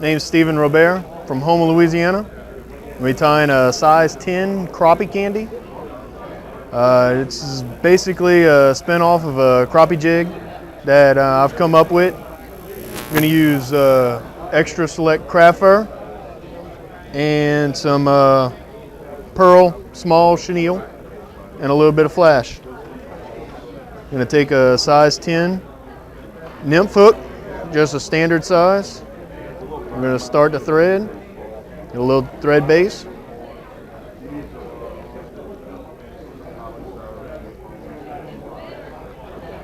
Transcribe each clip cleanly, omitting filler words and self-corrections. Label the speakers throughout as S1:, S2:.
S1: Name's Stephen Robert from Houma, Louisiana. We're tying a size 10 crappie candy. It's basically a spin-off of a crappie jig that I've come up with. I'm going to use extra select craft fur and some pearl small chenille and a little bit of flash. I'm going to take a size 10 nymph hook, just a standard size. I'm going to start the thread, get a little thread base.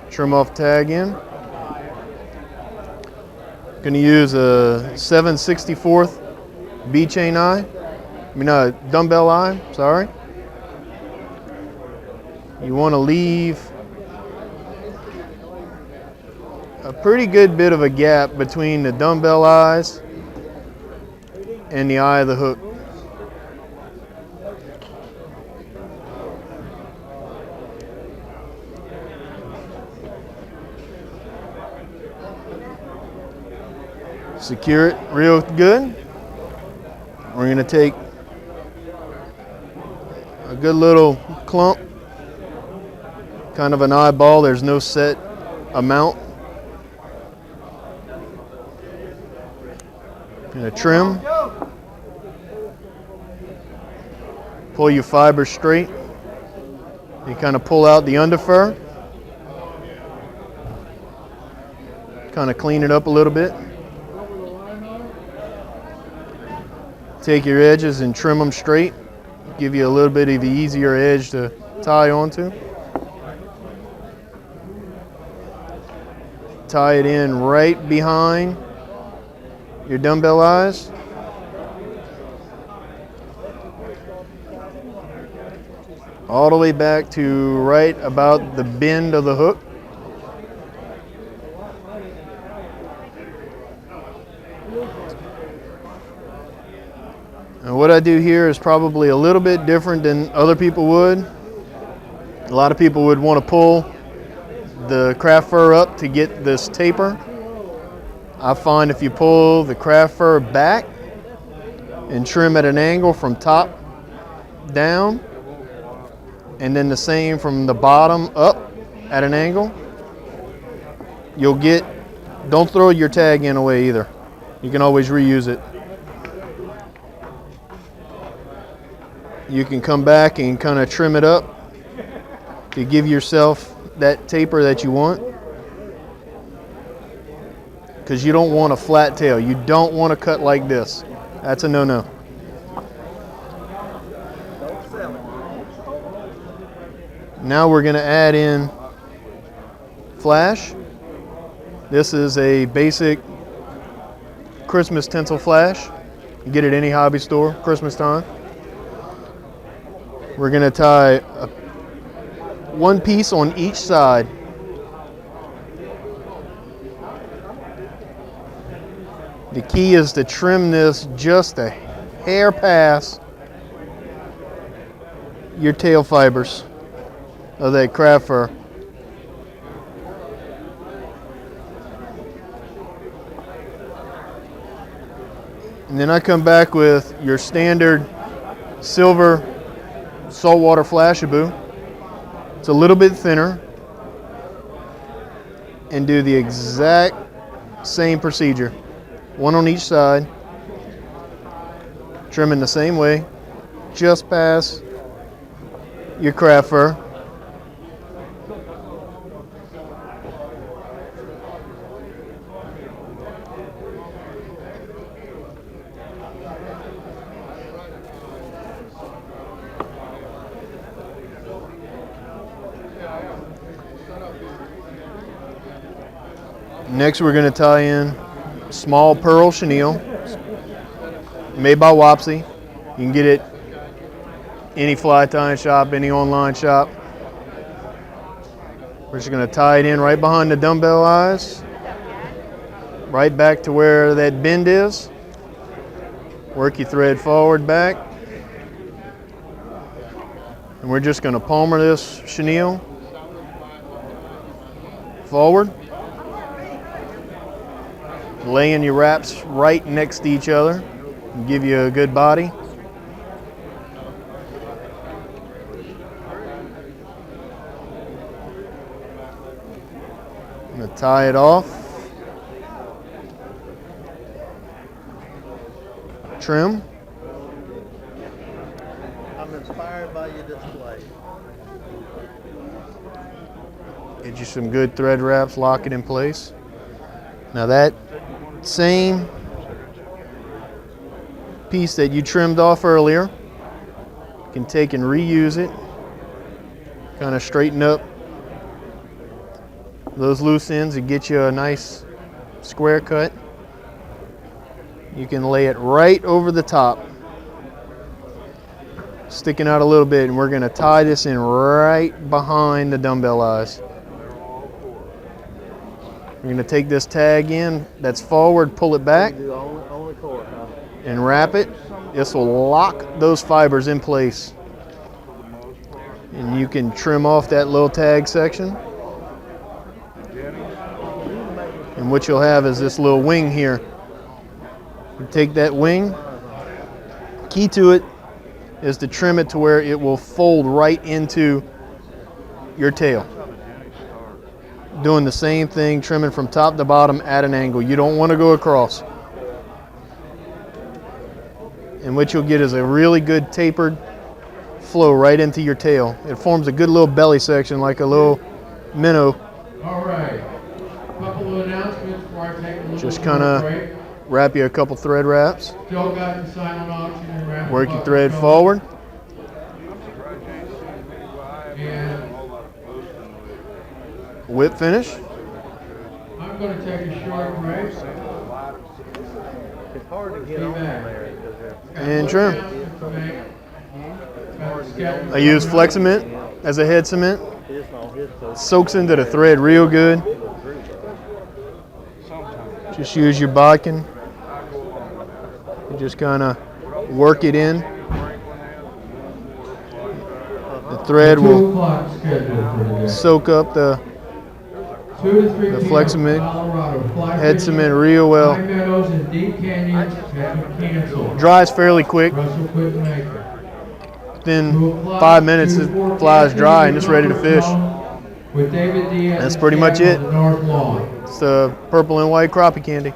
S1: Trim off tag in. Going to use a 7/64 B chain eye. Dumbbell eye, sorry. You want to leave a pretty good bit of a gap between the dumbbell eyes and the eye of the hook. Secure it real good. We're going to take a good little clump, kind of an eyeball. There's no set amount. Going to trim. Pull your fibers straight. You kind of pull out the underfur. Kind of clean it up a little bit. Take your edges and trim them straight. Give you a little bit of an easier edge to tie onto. Tie it in right behind your dumbbell eyes. All the way back to right about the bend of the hook. And what I do here is probably a little bit different than other people would. A lot of people would want to pull the craft fur up to get this taper. I find if you pull the craft fur back and trim at an angle from top down, and then the same from the bottom up at an angle, you'll get, don't throw your tag in away either. You can always reuse it. You can come back and kind of trim it up to give yourself that taper that you want. Because you don't want a flat tail. You don't want to cut like this. That's a no-no. Now we're going to add in flash. This is a basic Christmas tinsel flash. You get it at any hobby store, Christmas time. We're going to tie one piece on each side. The key is to trim this just a hair past your tail fibers of that craft fur. And then I come back with your standard silver saltwater Flashaboo. It's a little bit thinner, and do the exact same procedure. One on each side, trimming the same way, just past your craft fur. Next, we're going to tie in small pearl chenille, made by Wapsi. You can get it any fly tying shop, any online shop. We're just going to tie it in right behind the dumbbell eyes, right back to where that bend is. Work your thread forward, back. And we're just going to palmer this chenille forward. laying your wraps right next to each other and give you a good body. I'm going to tie it off. Trim.
S2: I'm inspired by your display.
S1: Get you some good thread wraps, lock it in place. Now that same piece that you trimmed off earlier, you can take and reuse it. Kind of straighten up those loose ends and get you a nice square cut. You can lay it right over the top, sticking out a little bit, and we're going to tie this in right behind the dumbbell eyes. We're going to take this tag in that's forward, pull it back, and wrap it. This will lock those fibers in place. And you can trim off that little tag section. And what you'll have is this little wing here. You take that wing, key to it is to trim it to where it will fold right into your tail. Doing the same thing, trimming from top to bottom at an angle. You don't want to go across. And what you'll get is a really good tapered flow right into your tail. It forms a good little belly section like a little minnow.
S3: All right. Couple of announcements before I take a little
S1: Just kind of wrap you a couple thread wraps.
S3: Still got the silent auction and wrap.
S1: Work your thread forward.
S3: And
S1: Whip finish.
S3: I'm going to take a short break.
S2: It's hard to get on there.
S1: And trim. I use flex cement as a head cement. Soaks into the thread real good. Just use your bodkin. You just kind of work it in. The thread will soak up the flex cement, head cement real well. Dries fairly quick. Within 5 minutes it flies dry and it's ready to fish. That's pretty much it. It's the purple and white crappie candy.